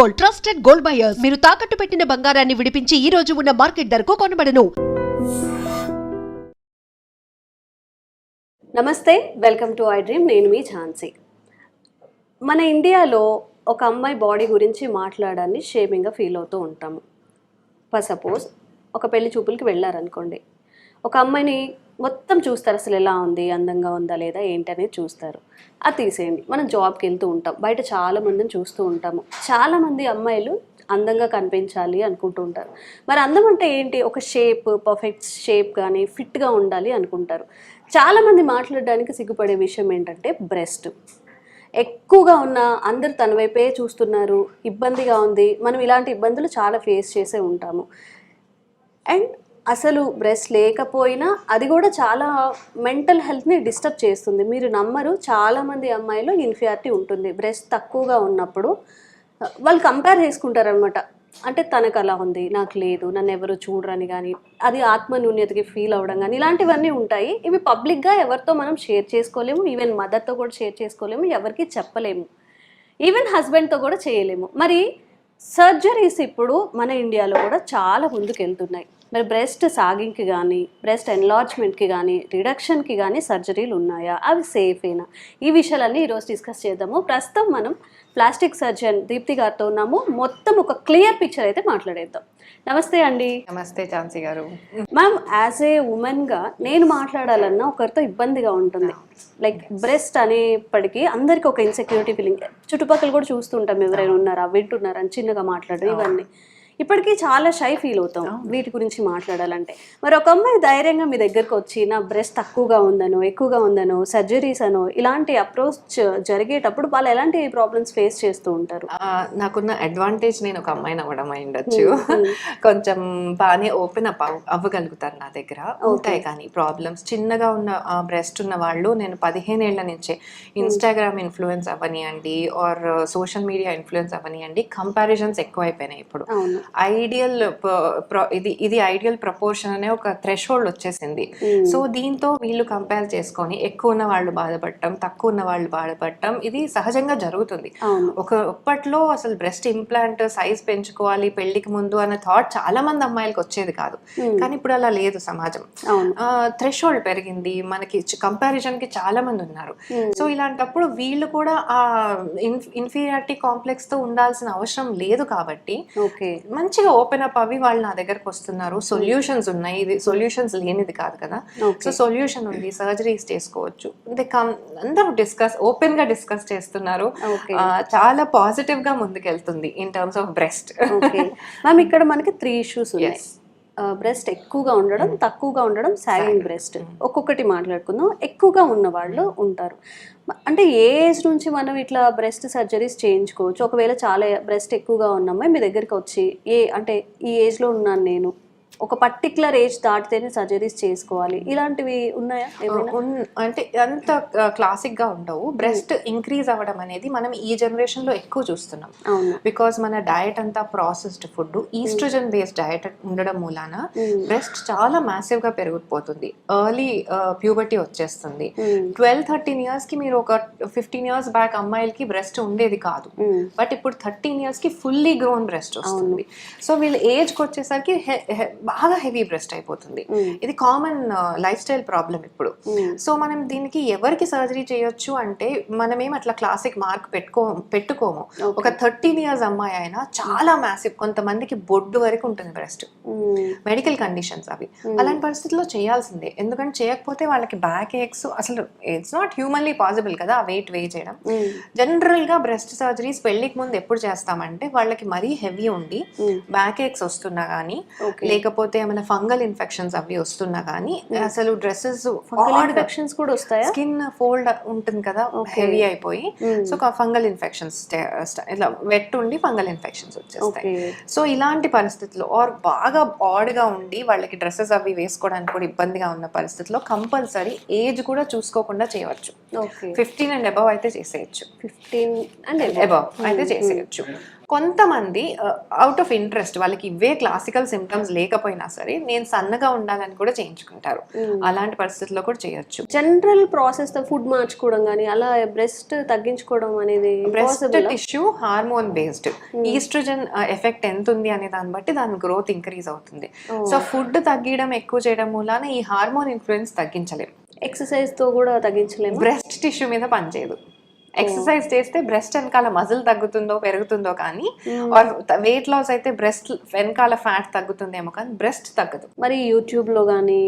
Gold, trusted gold buyers. మీరు తాకట్టు పెట్టిన బంగారాన్ని విడిపించి ఈ రోజు ఉన్న మార్కెట్ ధరకు కొనబడను. నమస్తే, వెల్కమ్ టు ఐ డ్రీమ్. నేను మీ ఝాన్సీ. మన ఇండియాలో ఒక అమ్మాయి బాడీ గురించి మాట్లాడాన్ని షేమింగ్గా ఫీల్ అవుతూ ఉంటాము. ఫర్ సపోజ్ ఒక పెళ్లి చూపులకి వెళ్ళారనుకోండి, ఒక అమ్మాయిని మొత్తం చూస్తారు, అసలు ఎలా ఉంది, అందంగా ఉందా లేదా ఏంటి అనేది చూస్తారు. అది తీసేయండి, మనం జాబ్కి వెళ్తూ ఉంటాం, బయట చాలా మందిని చూస్తూ ఉంటాము. చాలామంది అమ్మాయిలు అందంగా కనిపించాలి అనుకుంటూ ఉంటారు. మరి అందం అంటే ఏంటి? ఒక షేప్, పర్ఫెక్ట్ షేప్ కానీ ఫిట్గా ఉండాలి అనుకుంటారు. చాలామంది మాట్లాడడానికి సిగ్గుపడే విషయం ఏంటంటే బ్రెస్ట్ ఎక్కువగా ఉన్న, అందరు తన వైపే చూస్తున్నారు, ఇబ్బందిగా ఉంది. మనం ఇలాంటి ఇబ్బందులు చాలా ఫేస్ చేసే ఉంటాము. అండ్ అసలు బ్రెస్ట్ లేకపోయినా అది కూడా చాలా మెంటల్ హెల్త్ని డిస్టర్బ్ చేస్తుంది. మీరు నమ్మరు, చాలామంది అమ్మాయిలు ఇన్ఫియారిటీ ఉంటుంది. బ్రెస్ట్ తక్కువగా ఉన్నప్పుడు వాళ్ళు కంపేర్ చేసుకుంటారనమాట. అంటే తనకు అలా ఉంది, నాకు లేదు, నన్ను ఎవరు చూడరని కానీ, అది ఆత్మన్యూన్యతకి ఫీల్ అవ్వడం కానీ, ఇలాంటివన్నీ ఉంటాయి. ఇవి పబ్లిక్గా ఎవరితో మనం షేర్ చేసుకోలేము, ఈవెన్ మదర్తో కూడా షేర్ చేసుకోలేము, ఎవరికి చెప్పలేము, ఈవెన్ హస్బెండ్తో కూడా చేయలేము. మరి సర్జరీస్ ఇప్పుడు మన ఇండియాలో కూడా చాలా ముందుకు వెళ్తున్నాయి. మరి బ్రెస్ట్ సాగింగ్కి కానీ, బ్రెస్ట్ ఎన్లార్జ్మెంట్కి కానీ, రిడక్షన్కి కానీ సర్జరీలు ఉన్నాయా? అవి సేఫేనా? ఈ విషయాలన్నీ ఈరోజు డిస్కస్ చేద్దాము. ప్రస్తుతం మనం ప్లాస్టిక్ సర్జన్ దీప్తి గారితో ఉన్నాము. మొత్తం ఒక క్లియర్ పిక్చర్ అయితే మాట్లాడేద్దాం. నమస్తే అండి. నమస్తే ఝాన్సీ గారు. మ్యామ్, యాజ్ ఏ ఉమెన్గా నేను మాట్లాడాలన్నా ఒకరితో ఇబ్బందిగా ఉంటుంది. లైక్ బ్రెస్ట్ అనేప్పటికీ అందరికీ ఒక ఇన్సెక్యూరిటీ ఫీలింగ్. చుట్టుపక్కల కూడా చూస్తుంటాం, ఎవరైనా ఉన్నారా, వింటున్నారా అని చిన్నగా మాట్లాడడం, ఇవన్నీ ఇప్పటికీ చాలా షై ఫీల్ అవుతాం వీటి గురించి మాట్లాడాలంటే. మరి ఒక అమ్మాయి ధైర్యంగా మీ దగ్గరకు వచ్చి నా బ్రెస్ట్ తక్కువగా ఉందనో, ఎక్కువగా ఉందనో, సర్జరీస్ అనో ఇలాంటి అప్రోచ్ జరిగేటప్పుడు వాళ్ళు ఎలాంటి ప్రాబ్లమ్స్ ఫేస్ చేస్తూ ఉంటారు? నాకున్న అడ్వాంటేజ్, నేను ఒక అమ్మాయిని అవ్వడం అయిండొచ్చు. కొంచెం బాగానే ఓపెన్ అప్ అవ్వగలుగుతారు. నా దగ్గర ఉంటాయి కానీ ప్రాబ్లమ్స్. చిన్నగా ఉన్న బ్రెస్ట్ ఉన్న వాళ్ళు, నేను 15 ఏళ్ల నుంచే ఇన్స్టాగ్రామ్ ఇన్ఫ్లుయెన్స్ అవ్వనియండి, ఆర్ సోషల్ మీడియా ఇన్ఫ్లుయెన్స్ అవ్వనియండి, కంపారిజన్స్ ఎక్కువైపోయినాయి. ఇప్పుడు ఐడియల్ ఇది ఐడియల్ ప్రపోర్షన్ అనే ఒక థ్రెషోల్డ్ వచ్చేసింది. సో దీంతో వీళ్ళు కంపేర్ చేసుకొని ఎక్కువ ఉన్న వాళ్ళు బాధపడటం, తక్కువ ఉన్న వాళ్ళు బాధపడటం, ఇది సహజంగా జరుగుతుంది. ఒకప్పట్లో అసలు బ్రెస్ట్ ఇంప్లాంట్ సైజ్ పెంచుకోవాలి పెళ్లికి ముందు అనే థాట్ చాలా మంది అమ్మాయిలకు వచ్చేది కాదు. కానీ ఇప్పుడు అలా లేదు సమాజం. థ్రెషోల్డ్ పెరిగింది, మనకి కంపారిజన్ కి చాలా మంది ఉన్నారు. సో ఇలాంటప్పుడు వీళ్ళు కూడా ఆ ఇన్ఫీరియారిటీ కాంప్లెక్స్ తో ఉండాల్సిన అవసరం లేదు. కాబట్టి మంచిగా ఓపెన్ అప్ అవి వాళ్ళు నా దగ్గరకు వస్తున్నారు. సొల్యూషన్స్ ఉన్నాయి, ఇది సొల్యూషన్స్ లేనిది కాదు కదా. సో సొల్యూషన్ ఉంది, సర్జరీస్ చేసుకోవచ్చు. అందరూ ఓపెన్ గా డిస్కస్ చేస్తున్నారు. చాలా పాజిటివ్ గా ముందుకెళ్తుంది in terms of breast. Ma'am, ఇక్కడ మనకి 3 ఇష్యూస్ ఉన్నాయి. బ్రెస్ట్ ఎక్కువగా ఉండడం, తక్కువగా ఉండడం, సాగింగ్ బ్రెస్ట్. ఒక్కొక్కటి మాట్లాడుకుందాం. ఎక్కువగా ఉన్న వాళ్ళు ఉంటారు. అంటే ఏ ఏజ్ నుంచి మనం ఇట్లా బ్రెస్ట్ సర్జరీస్ చేయించుకోవచ్చు? ఒకవేళ చాలా బ్రెస్ట్ ఎక్కువగా ఉన్నమ్మాయి మీ దగ్గరికి వచ్చి, అంటే ఈ ఏజ్లో ఉన్నాను నేను, ఒక పర్టికులర్ ఏజ్ దాటితేనే సర్జరీస్ చేసుకోవాలి, ఇలాంటివి ఉన్నాయా? అంటే అంత క్లాసిక్ గా ఉండవు. బ్రెస్ట్ ఇంక్రీజ్ అవ్వడం అనేది మనం ఈ జనరేషన్ లో ఎక్కువ చూస్తున్నాం. బికాస్ మన డయట్ అంతా processed food, estrogen based diet ఉండడం మూలాన బ్రెస్ట్ చాలా మ్యాసివ్ గా పెరిగిపోతుంది. ఎర్లీ ప్యూబర్టీ వచ్చేస్తుంది. 12-13 years కి మీరు ఒక 15 years బ్యాక్ అమ్మాయిలకి బ్రెస్ట్ ఉండేది కాదు. బట్ ఇప్పుడు 13 years కి ఫుల్లీ గ్రోన్ బ్రెస్ట్ వస్తుంది. సో వీళ్ళ ఏజ్కి వచ్చేసరికి బాగా హెవీ బ్రెస్ట్ అయిపోతుంది. ఇది కామన్ లైఫ్ స్టైల్ ప్రాబ్లం ఇప్పుడు. సో మనం దీనికి ఎవరికి సర్జరీ చేయొచ్చు అంటే, మనమేం అట్లా క్లాసిక్ మార్క్ పెట్టుకోము. ఒక 13 years అమ్మాయి అయినా చాలా మ్యాసివ్, కొంతమందికి బొడ్డు వరకు ఉంటుంది బ్రెస్ట్. మెడికల్ కండిషన్స్ అవి. అలాంటి పరిస్థితుల్లో చేయాల్సిందే. ఎందుకంటే చేయకపోతే వాళ్ళకి బ్యాక్ ఏక్స్, అసలు ఇట్స్ నాట్ హ్యూమన్లీ పాసిబుల్ కదా ఆ వెయిట్ చేయడం. జనరల్ గా బ్రెస్ట్ సర్జరీస్ పెళ్లికి ముందు ఎప్పుడు చేస్తామంటే, వాళ్ళకి మరీ హెవీ ఉండి బ్యాక్ ఏక్స్ వస్తున్నా కానీ, లేకపోతే ఏమైనా ఫంగల్ ఇన్ఫెక్షన్స్ అవి వస్తున్నా కానీ, అసలు డ్రెస్సెస్ ఇన్ఫెక్షన్స్ కూడా వస్తాయి, స్కిన్ ఫోల్డ్ ఉంటుంది కదా హెవీ అయిపోయి, సో ఫంగల్ ఇన్ఫెక్షన్స్, ఇట్లా వెట్ ఉండి ఫంగల్ ఇన్ఫెక్షన్స్ వచ్చేస్తాయి. సో ఇలాంటి పరిస్థితుల్లో, ఆర్ బాగా ఆడ్గా ఉండి వాళ్ళకి డ్రెస్సెస్ అవి వేసుకోవడానికి కూడా ఇబ్బందిగా ఉన్న పరిస్థితుల్లో కంపల్సరీ ఏజ్ కూడా చూసుకోకుండా చేయవచ్చు. 15 and above అయితే చేసేయచ్చు. 15 and above అయితే చేసేయచ్చు. కొంతమంది అవుట్ ఆఫ్ ఇంట్రెస్ట్, వాళ్ళకి ఇవే క్లాసికల్ సిమ్టమ్స్ లేకపోయినా సరే నేను సన్నగా ఉండాలని కూడా చేయించుకుంటారు. అలాంటి పరిస్థితుల్లో కూడా చేయొచ్చు. జనరల్ ప్రాసెస్ తో ఫుడ్ మార్చుకోవడం కానీ అలా బ్రెస్ట్ తగ్గించుకోవడం అనేది breast tissue hormone based, estrogen effect ఎంత ఉంది అనే దాన్ని బట్టి దాని గ్రోత్ ఇంక్రీజ్ అవుతుంది. సో ఫుడ్ తగ్గడం ఎక్కువ చేయడం మూలాన ఈ హార్మోన్ ఇన్ఫ్లుయెన్స్ తగ్గించలేము. ఎక్సర్సైజ్ తో కూడా తగ్గించలేము. బ్రెస్ట్ టిష్యూ మీద పనిచేయదు. ఎక్సర్సైజ్ చేస్తే బ్రెస్ట్ వెనకాల మజిల్ తగ్గుతుందో పెరుగుతుందో కానీ, వెయిట్ లాస్ అయితే బ్రెస్ట్ వెనకాల ఫ్యాట్ తగ్గుతుందేమో కానీ బ్రెస్ట్ తగ్గదు. మరి యూట్యూబ్ లో కానీ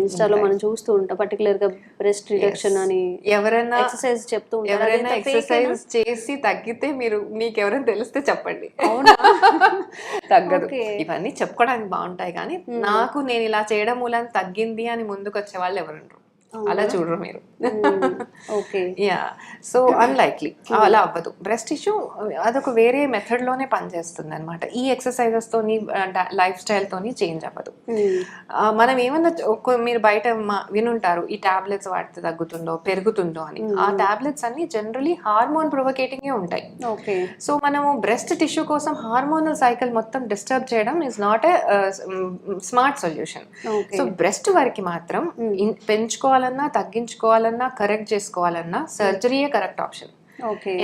ఇన్స్టాలో మనం చూస్తూ ఉంటాం పర్టికులర్ గా బ్రెస్ట్ రిడక్షన్ అని ఎవరైనా ఎక్సర్సైజ్ చెప్తూ ఉంటారు. ఎవరైనా ఎక్సర్సైజ్ చేసి తగ్గితే మీకు ఎవరైనా తెలిస్తే చెప్పండి. తగ్గదు. ఇవన్నీ చెప్పుకోవడానికి బాగుంటాయి కానీ నేను ఇలా చేయడం మూలం తగ్గింది అని ముందుకు వచ్చే వాళ్ళు ఎవరుంటారు, అలా చూడరు మీరు. యా, సో అన్లైక్లీ అలా అవ్వదు. బ్రెస్ట్ ఇష్యూ అదొక వేరే మెథడ్ లోనే పనిచేస్తుంది అనమాట. ఈ ఎక్సర్సైజెస్ తోని లైఫ్ స్టైల్ తోని చేంజ్ అవ్వదు. మనం ఏమన్నా మీరు బయట వినుంటారు ఈ టాబ్లెట్స్ వాడితే తగ్గుతుందో పెరుగుతుందో అని. ఆ టాబ్లెట్స్ అన్ని జనరలీ హార్మోన్ ప్రొవోకేటింగ్ ఉంటాయి. సో మనము బ్రెస్ట్ టిష్యూ కోసం హార్మోనల్ సైకిల్ మొత్తం డిస్టర్బ్ చేయడం is not a smart solution. So breast వరకు మాత్రం పెంచుకోవాలన్నా తగ్గించుకోవాలన్నా కరెక్ట్ చేసుకోవాలన్నా సర్జరీయే కరెక్ట్ ఆప్షన్.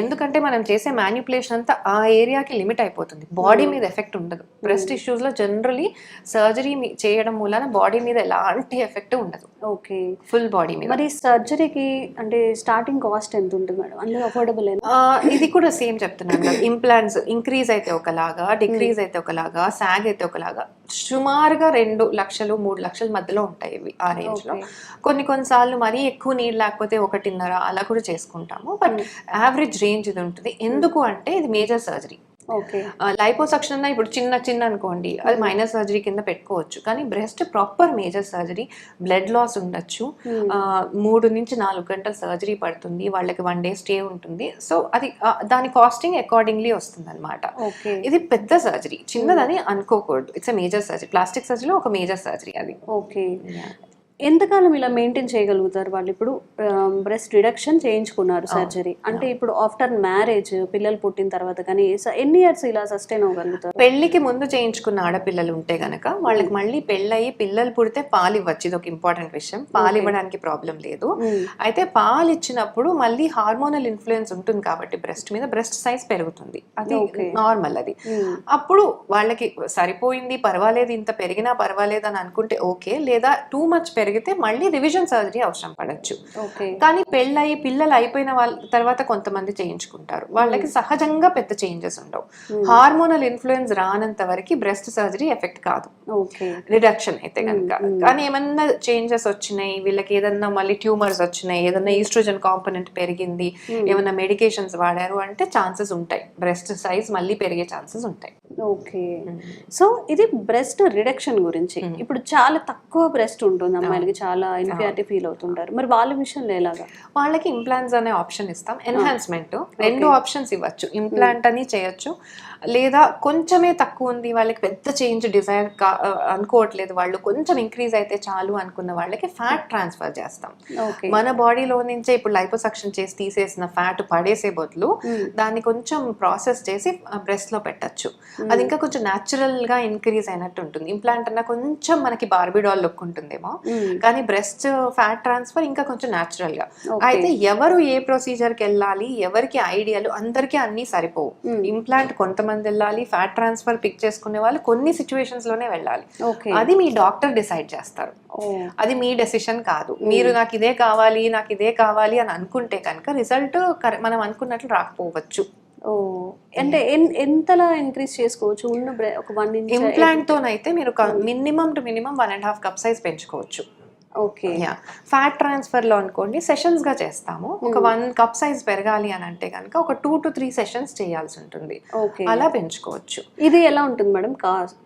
ఎందుకంటే మనం చేసే మ్యానిపులేషన్ అంతా ఆ ఏరియాకి లిమిట్ అయిపోతుంది, బాడీ మీద ఎఫెక్ట్ ఉండదు. బ్రెస్ట్ ఇష్యూస్ లో జనరలీ సర్జరీ చేయడం మూలన బాడీ మీద ఎలాంటి ఎఫెక్ట్ ఉండదు. ఫుల్ బాడీ మీద. మరి సర్జరీకి అంటే స్టార్టింగ్ కాస్ట్ ఎంత ఉంటుంది మేడం? అందులో అఫోర్డబుల్? ఇది కూడా సేమ్ చెప్తున్నాను. ఇంప్లాంట్స్ ఇంక్రీజ్ అయితే ఒకలాగా, డిక్రీజ్ అయితే ఒకలాగా, సాగ్ అయితే ఒకలాగా, సుమారుగా 2 లక్షలు 3 లక్షల మధ్యలో ఉంటాయి ఇవి ఆ రేంజ్ లో. కొన్నిసార్లు మరీ ఎక్కువ నీడ్ లేకపోతే 1.5 అలా కూడా చేసుకుంటాము. బట్ యావరేజ్ రేంజ్ ఇది ఉంటుంది. ఎందుకు అంటే ఇది మేజర్ సర్జరీ. లైపోసక్షన్ అన్న ఇప్పుడు చిన్న అనుకోండి, అది మైనర్ సర్జరీ కింద పెట్టుకోవచ్చు. కానీ breast proper major surgery, blood loss ఉండొచ్చు, 3 నుంచి 4 గంటల సర్జరీ పడుతుంది, వాళ్ళకి 1 డే స్టే ఉంటుంది. సో అది దాని కాస్టింగ్ అకార్డింగ్లీ వస్తుంది అనమాట. ఇది పెద్ద సర్జరీ, చిన్నదని అనుకోకూడదు. It's a major surgery. Plastic సర్జరీలో ఒక మేజర్ సర్జరీ అది. ఎంతకాలం ఇలా మెయింటైన్ చేయగలుగుతారు వాళ్ళు? ఇప్పుడు బ్రెస్ట్ రిడక్షన్ చేయించుకున్నారు సర్జరీ అంటే, ఇప్పుడు ఆఫ్టర్ మ్యారేజ్ పిల్లలు పుట్టిన తర్వాత కానీ ఎన్ని ఇయర్స్ ఇలా సస్టైన్ అవ్వగలుగుతారు? పెళ్లికి ముందు చేయించుకున్న ఆడపిల్లలు ఉంటే గనక వాళ్ళకి మళ్ళీ పెళ్ళయి పిల్లలు పుడితే పాలు ఇవ్వచ్చు. ఇది ఒక ఇంపార్టెంట్ విషయం. పాలు ఇవ్వడానికి ప్రాబ్లం లేదు. అయితే పాలు ఇచ్చినప్పుడు మళ్ళీ హార్మోనల్ ఇన్ఫ్లుయెన్స్ ఉంటుంది కాబట్టి బ్రెస్ట్ మీద బ్రెస్ట్ సైజ్ పెరుగుతుంది, అది నార్మల్. అది అప్పుడు వాళ్ళకి సరిపోయింది, పర్వాలేదు, ఇంత పెరిగినా పర్వాలేదు అని అనుకుంటే ఓకే. లేదా టూ మచ్ పెరిగితే మళ్ళీ రివిజన్ సర్జరీ అవసరం పడచ్చు. కానీ పెళ్ళయి పిల్లలు అయిపోయిన వాళ్ళ తర్వాత కొంతమంది చేయించుకుంటారు, వాళ్ళకి సహజంగా పెద్ద చేంజెస్ ఉండవు. హార్మోనల్ ఇన్ఫ్లుయెన్స్ రానంత వరకు బ్రెస్ట్ సర్జరీ ఎఫెక్ట్ కాదు, రిడక్షన్ అయితే కనుక. కానీ ఏమన్నా చేంజెస్ వచ్చినాయి, వీళ్ళకి ఏదన్నా మళ్ళీ ట్యూమర్స్ వచ్చినాయి, ఏదన్నా ఈస్ట్రోజన్ కాంపోనెంట్ పెరిగింది, ఏమన్నా మెడికేషన్స్ వాడారు అంటే ఛాన్సెస్ ఉంటాయి, బ్రెస్ట్ సైజ్ మళ్ళీ పెరిగే ఛాన్సెస్ ఉంటాయి. సో ఇది బ్రెస్ట్ రిడక్షన్ గురించి. ఇప్పుడు చాలా తక్కువ బ్రెస్ట్ ఉంటుంది అమ్మాయిలకి, చాలా ఇన్ఫియారిటీ ఫీల్ అవుతుంటారు. మరి వాళ్ళ విషయంలో ఎలాగా? వాళ్ళకి ఇంప్లాంట్స్ అనే ఆప్షన్ ఇస్తాం. ఎన్హాన్స్మెంట్ 2 ఆప్షన్స్ ఇవ్వచ్చు. ఇంప్లాంట్ అని చేయొచ్చు, లేదా కొంచెమే తక్కువ ఉంది, వాళ్ళకి పెద్ద చేంజ్ డిజైర్ అనుకోవట్లేదు, వాళ్ళు కొంచెం ఇంక్రీజ్ అయితే చాలు అనుకున్న వాళ్ళకి ఫ్యాట్ ట్రాన్స్ఫర్ చేస్తాం. మన బాడీలో నుంచే ఇప్పుడు లైపోసక్షన్ చేసి తీసేసిన ఫ్యాట్ పడేసే బదులు దాన్ని కొంచెం ప్రాసెస్ చేసి బ్రెస్ట్ లో పెట్టచ్చు. అది ఇంకా కొంచెం న్యాచురల్ గా ఇంక్రీజ్ అయినట్టు ఉంటుంది. ఇంప్లాంట్ అన్న కొంచెం మనకి బార్బీడాల్ లుక్ ఉంటుందేమో, కానీ బ్రెస్ట్ ఫ్యాట్ ట్రాన్స్ఫర్ ఇంకా కొంచెం న్యాచురల్ గా. అయితే ఎవరు ఏ ప్రొసీజర్ కి వెళ్ళాలి, ఎవరికి ఐడియాలు, అందరికీ అన్ని సరిపోవు. ఇంప్లాంట్ కొంతమంది వెళ్ళాలి, ఫ్యాట్ ట్రాన్స్ఫర్ పిక్ చేసుకునే వాళ్ళు కొన్ని సిచ్యువేషన్స్ లోనే వెళ్ళాలి. అది మీ డాక్టర్ డిసైడ్ చేస్తారు, అది మీ డెసిషన్ కాదు. మీరు నాకు ఇదే కావాలి అని అనుకుంటే కనుక రిజల్ట్ మనం అనుకున్నట్లు రాకపోవచ్చు. అంటే ఎంతలా ఇంక్రీజ్ చేసుకోవచ్చు? ఉన్న ఒక 1 ఇంచ్ ఇంప్లాంట్ తోనైతే మీరు minimum to minimum 1.5 cup size పెంచుకోవచ్చు. ఫ్యాట్ ట్రాన్స్ఫర్ లో అనుకోండి సెషన్స్ గా చేస్తాము. ఒక 1 కప్ సైజ్ పెరగాలి అని అంటే కనుక ఒక 2 to 3 సెషన్స్ చేయాల్సి ఉంటుంది. అలా పెంచుకోవచ్చు. ఇది ఎలా ఉంటుంది మేడం?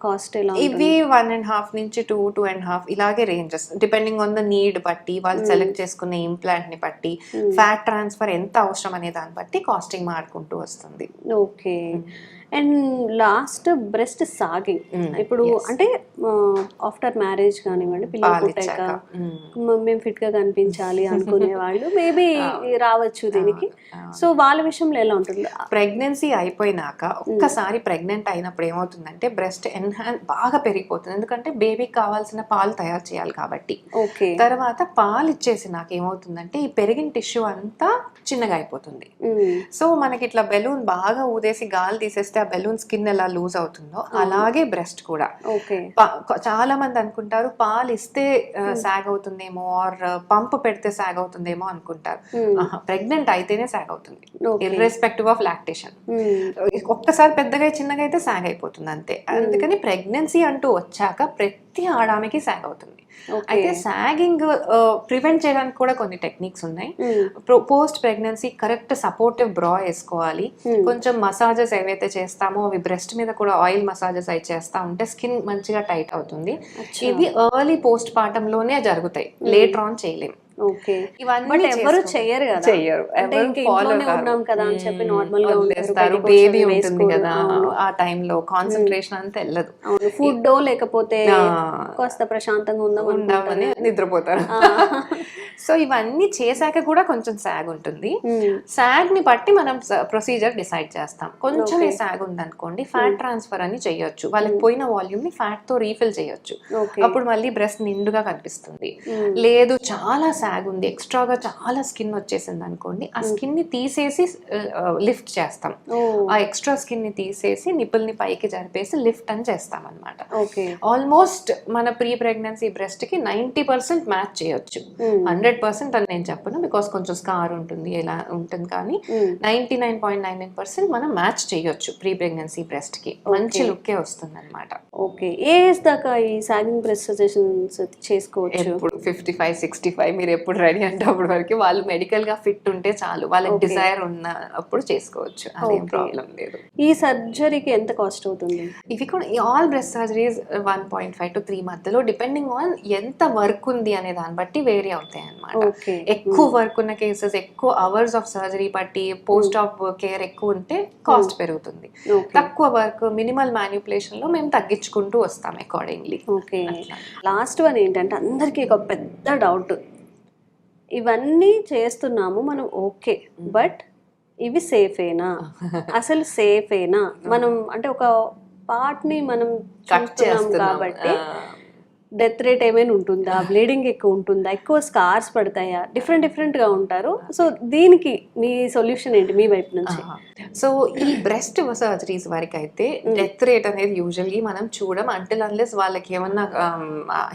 కాస్ట్ ఎలా? ఇవి 1.5 నుంచి 2.5 ఇలాగే ranges, depending on the need బట్టి, వాళ్ళు సెలెక్ట్ చేసుకునే ఇంప్లాంట్ ని బట్టి, ఫ్యాట్ ట్రాన్స్ఫర్ ఎంత అవసరం అనే దాన్ని బట్టి కాస్టింగ్ మారుకుంటూ వస్తుంది. అండ్ లాస్ట్ బ్రెస్ట్ సాగింగ్ ఇప్పుడు అంటే ఆఫ్టర్ మ్యారేజ్ కానివ్వండి, పిల్లలు పుట్టాక మేము ఫిట్ గా కనిపించాలి అనుకునే వాళ్ళు మేబీ రావచ్చు దీనికి. సో వాళ్ళ విషయంలో ఎలా ఉంటుంది? ప్రెగ్నెన్సీ అయిపోయినాక ఒక్కసారి ప్రెగ్నెంట్ అయినప్పుడు ఏమవుతుందంటే బ్రెస్ట్ బాగా పెరిగిపోతుంది, ఎందుకంటే బేబీకి కావాల్సిన పాలు తయారు చేయాలి కాబట్టి. ఓకే. తర్వాత పాలు ఇచ్చేసి నాకు ఏమవుతుందంటే ఈ పెరిగిన టిష్యూ అంతా చిన్నగా అయిపోతుంది. సో మనకి ఇట్లా బెలూన్ బాగా ఊదేసి గాలి తీసేస్తే ఆ బెలూన్ స్కిన్ ఎలా లూజ్ అవుతుందో అలాగే బ్రెస్ట్ కూడా. చాలా మంది అనుకుంటారు పాలు ఇస్తే సాగ్ అవుతుందేమో ఆర్ పంప్ పెడితే సాగ్ అవుతుందేమో అనుకుంటారు. ప్రెగ్నెంట్ అయితేనే సాగ్ అవుతుంది, ఇర్రెస్పెక్టివ్ ఆఫ్ లాక్టేషన్. ఒక్కసారి పెద్దగా చిన్నగా అయితే సాగ్ అయిపోతుంది అంతే. అందుకని ప్రెగ్నెన్సీ అంటూ వచ్చాక ప్రతి ఆడామికి సాగ్ అవుతుంది. అయితే సాగింగ్ ప్రివెంట్ చేయడానికి కూడా కొన్ని టెక్నిక్స్ ఉన్నాయి. పోస్ట్ ప్రెగ్నెన్సీ కరెక్ట్ సపోర్టివ్ బ్రా వేసుకోవాలి. కొంచెం మసాజెస్ ఏవైతే చేస్తామో అవి బ్రెస్ట్ మీద కూడా ఆయిల్ మసాజెస్ అవి చేస్తా ఉంటే స్కిన్ మంచిగా టైట్ అవుతుంది. ఇవి ఎర్లీ పోస్ట్ పార్టం లోనే జరుగుతాయి, లేటర్ ఆన్ చేయలేము. ఇవన్నీ ఎవరు చెయ్యరు కదా, చెయ్యరు. ఉన్నాం కదా అని చెప్పి నార్మల్ గా వదిలేస్తారు. బేబీ ఉంటుంది కదా ఆ టైంలో కాన్సన్ట్రేషన్ అంతా వెళ్ళదు. ఫుడ్ లేకపోతే కాస్త ప్రశాంతంగా ఉందామని నిద్రపోతారు. సో ఇవన్నీ చేశాక కూడా కొంచెం సాగ్ ఉంటుంది. సాగ్ ని బట్టి మనం ప్రొసీజర్ డిసైడ్ చేస్తాం. కొంచెం సాగ్ ఉందనుకోండి ఫ్యాట్ ట్రాన్స్ఫర్ అని చేయొచ్చు. వాళ్ళకి పోయిన వాల్యూమ్ ని ఫ్యాట్ తో రీఫిల్ చేయొచ్చు. అప్పుడు మళ్ళీ బ్రెస్ట్ నిండుగా కనిపిస్తుంది. లేదు చాలా సాగ్ ఉంది, ఎక్స్ట్రాగా చాలా స్కిన్ వచ్చేసింది అనుకోండి, ఆ స్కిన్ ని తీసేసి లిఫ్ట్ చేస్తాం. ఆ ఎక్స్ట్రా స్కిన్ ని తీసేసి నిపుల్ ని పైకి జరిపేసి లిఫ్ట్ అని చేస్తాం అనమాట. ఆల్మోస్ట్ మన ప్రీ ప్రెగ్నెన్సీ బ్రెస్ట్ కి 90% మ్యాచ్ చేయొచ్చు. 100% అని నేను చెప్పను, బికాస్ కొంచెం స్కార్ ఉంటుంది ఇలా ఉంటుంది, కానీ 99.99% మనం మ్యాచ్ చేయొచ్చు ప్రీ ప్రెగ్నెన్సీ బ్రెస్ట్ కి. మంచి లుక్కే వస్తుంది అనమాట. ఓకే. ఏ ఏజ్ దాకా ఈ సాగింగ్ బ్రెస్ట్ సజెషన్స్ చేసుకోవచ్చు? ఎప్పుడు 55-65 మీరు ఎప్పుడు రెడీ అంటే అప్పుడు వరకు. వాళ్ళు మెడికల్ గా ఫిట్ ఉంటే చాలు, వాళ్ళకి డిజైర్ ఉన్నప్పుడు చేసుకోవచ్చు, అదేం ప్రాబ్లం లేదు. ఈ సర్జరీకి ఎంత కాస్ట్ అవుతుంది? ఇవి కూడా ఆల్ బ్రెస్ట్ సర్జరీస్ 1.5 to 3 మధ్యలో, డిపెండింగ్ ఆన్ ఎంత వర్క్ ఉంది అనే దాన్ని బట్టి వేరీ అవుతాయి అన్నమాట. ఎక్కువ వర్క్ ఉన్న కేసెస్, ఎక్కువ అవర్స్ ఆఫ్ సర్జరీ బట్టి పోస్ట్ ఆఫ్ కేర్ ఎక్కువ ఉంటే కాస్ట్ పెరుగుతుంది. తక్కువ వర్క్ మినిమల్ మ్యానిపులేషన్ లో మేము తగ్గించుకుంటూ వస్తాం అకార్డింగ్లీ. ఓకే. లాస్ట్ వన్ ఏంటంటే అందరికీ ఒక పెద్ద డౌట్, ఇవన్నీ చేస్తున్నాము మనం ఓకే, బట్ ఇవి సేఫేనా? అసలు సేఫేనా? మనం అంటే ఒక పార్ట్ ని మనం చూస్తున్నాం కాబట్టి డెత్ రేట్ ఏమైనా ఉంటుందా, బ్లీడింగ్ ఎక్కువ ఉంటుందా, ఎక్కువ స్కార్స్ పడతాయా, డిఫరెంట్ గా ఉంటారు. సో దీనికి మీ సొల్యూషన్ ఏంటి మీ వైపు నుంచి? సో ఈ బ్రెస్ట్ సర్జరీస్ వరకు అయితే డెత్ రేట్ అనేది యూజువల్లీ మనం చూడం, అంటిల్ అన్లెస్ వాళ్ళకి ఏమన్నా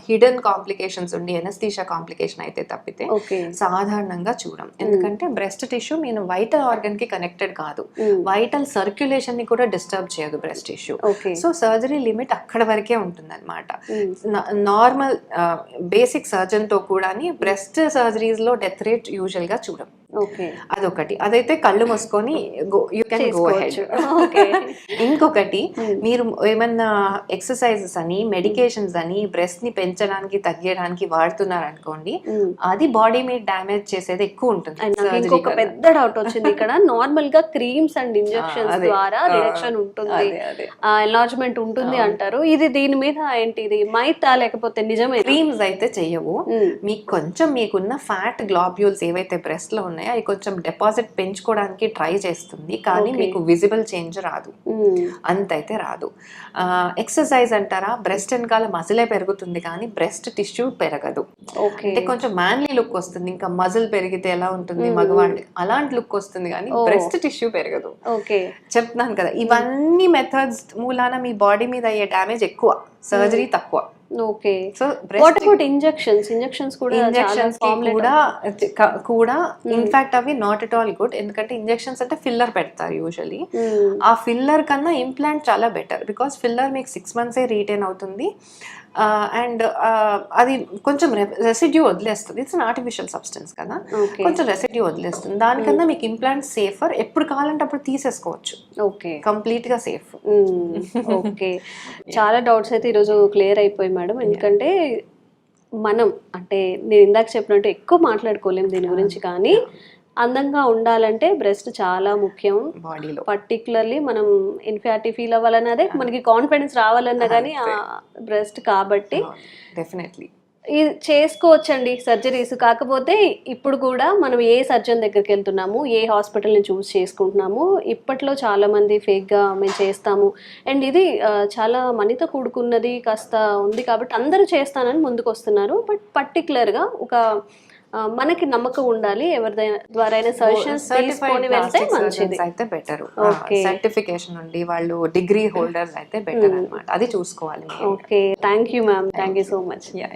హిడెన్ కాంప్లికేషన్స్ ఉండి ఎనస్థీషియా కాంప్లికేషన్ అయితే తప్పితే సాధారణంగా చూడం. ఎందుకంటే breast tissue mean vital organ కి కనెక్టెడ్ కాదు, వైటల్ సర్క్యులేషన్ ని కూడా డిస్టర్బ్ చేయదు breast tissue. So surgery limit అక్కడ వరకే ఉంటుంది అనమాట. నార్మల్ బేసిక్ సర్జన్ తో కూడా బ్రెస్ట్ సర్జరీస్ లో డెత్ రేట్ యూజువల్ గా చూడం. అదొకటి. అదైతే కళ్ళు మూసుకొని యూ కెన్ గో అహెడ్. ఇంకొకటి, మీరు ఏమన్నా ఎక్సర్సైజెస్ అని మెడికేషన్స్ అని బ్రెస్ట్ ని పెంచడానికి తగ్గడానికి వాడుతున్నారు అనుకోండి, అది బాడీ మీద డ్యామేజ్ చేసేది ఎక్కువ ఉంటుంది. ఇంకొక పెద్ద డౌట్ వచ్చింది ఇక్కడ, నార్మల్ గా క్రీమ్స్ అండ్ ఇంజెక్షన్స్ ద్వారా రియాక్షన్ ఉంటుంది, ఎన్లార్జ్మెంట్ ఉంటుంది అంటారు. ఇది దీని మీద ఏంటి, ఇది మైతా లేకపోతే నిజమే? క్రీమ్స్ అయితే చెయ్యవు. మీకు కొంచెం మీకున్న ఫ్యాట్ గ్లాబ్యూల్స్ ఏవైతే బ్రెస్ట్ లో ఉన్నాయో అవి కొంచెం డిపాజిట్ పెంచుకోవడానికి ట్రై చేస్తుంది, కానీ మీకు విజిబుల్ చేంజ్ రాదు, అంతైతే రాదు. ఎక్సర్సైజ్ అంటారా, బ్రెస్ట్ వెనకాల మజిలే పెరుగుతుంది కానీ బ్రెస్ట్ టిష్యూ పెరగదు. అంటే కొంచెం మ్యాన్లీ లుక్ వస్తుంది, ఇంకా మజిల్ పెరిగితే ఎలా ఉంటుంది మగవాడి అలాంటి లుక్ వస్తుంది కానీ బ్రెస్ట్ టిష్యూ పెరగదు. చెప్తున్నాను కదా, ఇవన్నీ మెథడ్స్ మూలాన మీ బాడీ మీద అయ్యే డ్యామేజ్ ఎక్కువ, సర్జరీ తక్కువ. Okay. So what about injections కూడా ఇన్ఫాక్ట్ అవి నాట్ ఎట్ ఆల్ గుడ్. ఎందుకంటే ఇంజెక్షన్స్ అంటే ఫిల్లర్ పెడతారు యూజువల్లీ. ఆ ఫిల్లర్ కన్నా ఇంప్లాంట్ చాలా బెటర్, బికాస్ ఫిల్లర్ మీకు 6 months రీటైన్ అవుతుంది అండ్ అది కొంచెం రెసిడ్యూ వదిలేస్తుంది. ఇట్స్ అన్ ఆర్టిఫిషియల్ సబ్స్టెన్స్ కదా, కొంచెం రెసిడ్యూ వదిలేస్తుంది. దానికన్నా మీకు ఇంప్లాంట్ సేఫర్, ఎప్పుడు కావాలంటే అప్పుడు తీసేసుకోవచ్చు. ఓకే, కంప్లీట్ గా సేఫ్. ఓకే, చాలా డౌట్స్ అయితే ఈరోజు క్లియర్ అయిపోయి మేడం. ఎందుకంటే మనం అంటే నేను ఇందాక చెప్పినట్టు ఎక్కువ మాట్లాడుకోలేము దీని గురించి, కానీ అందంగా ఉండాలంటే బ్రెస్ట్ చాలా ముఖ్యం. బాడీలో పర్టికులర్లీ మనం ఇన్ఫాక్టివ్ ఫీల్ అవ్వాలన్నా అదే, మనకి కాన్ఫిడెన్స్ రావాలన్నా కానీ ఆ బ్రెస్ట్ కాబట్టి డెఫినెట్లీ ఇది చేసుకోవచ్చండి సర్జరీస్. కాకపోతే ఇప్పుడు కూడా మనం ఏ సర్జన్ దగ్గరికి వెళ్తున్నాము, ఏ హాస్పిటల్ని చూస్ చేసుకుంటున్నాము, ఇప్పట్లో చాలామంది ఫేక్గా మేము చేస్తాము అండ్ ఇది చాలా మనీతో కూడుకున్నది కాస్త ఉంది కాబట్టి అందరూ చేస్తానని ముందుకు వస్తున్నారు. బట్ పర్టికులర్గా ఒక మనకి నమ్మకం ఉండాలి, ఎవరి ద్వారా సజెషన్స్ తీసుకొని వెళ్తే మంచిది అయితే బెటర్. Okay. సర్టిఫికేషన్ ఉండి వాళ్ళు డిగ్రీ హోల్డర్స్ అయితే బెటర్ అన్నమాట. అది చూసుకోవాలి. Okay, thank you ma'am, thank you so much.